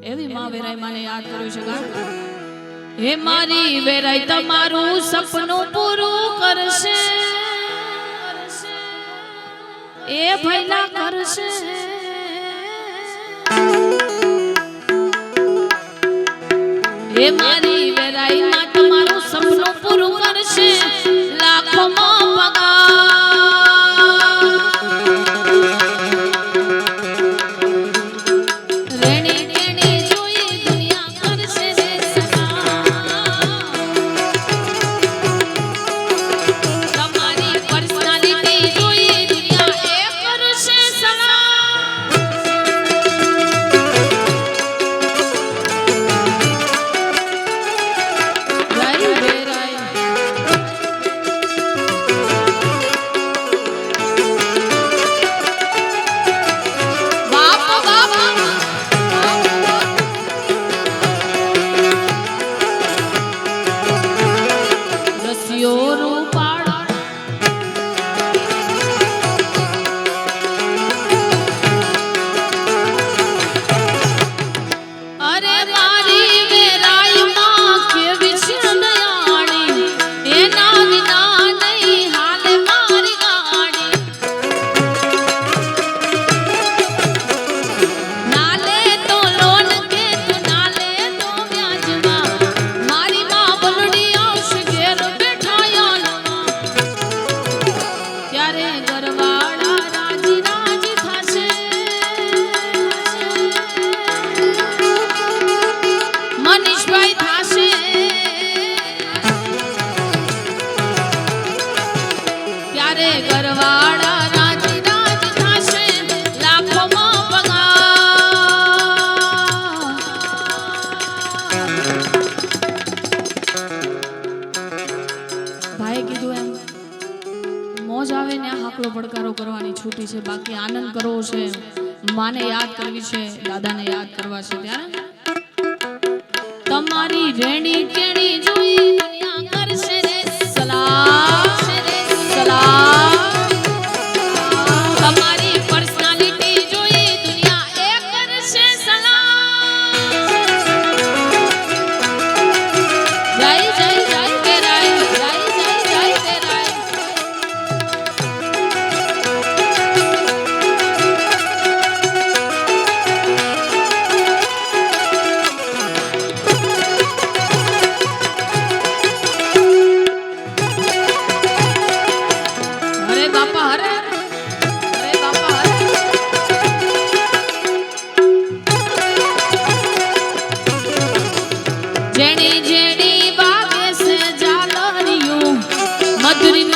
એવી માં વેરાઈ માને યાદ કર્યું છે ગાન હે મારી વેરાઈ તમારું સપનું પૂરું કરશે એ ભઈલા કરશે હે મારી વેરાઈ માં તમારું સપનું પૂરું કરશે લાખોમાં પગાર પડકારો કરવાની છૂટી છે બાકી આનંદ કરવો છે માને યાદ કરવી છે દાદાને યાદ કરવા છે ત્યારે તમારી રેણી કેણી જોઈ દુનિયા કરશે રે સલામ તમારી પર્સનાલિટી જોઈ દુનિયા એ કરશે સલામ જય જય જય વેરાઈ જય જય જય વેરાઈ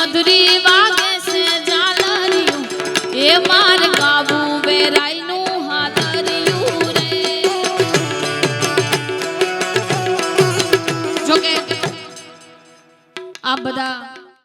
મધુરી વાગે છે જાલરિયું એ માર ગાવું વેરાઈ નું હાલરિયું રે જોકે આ બધા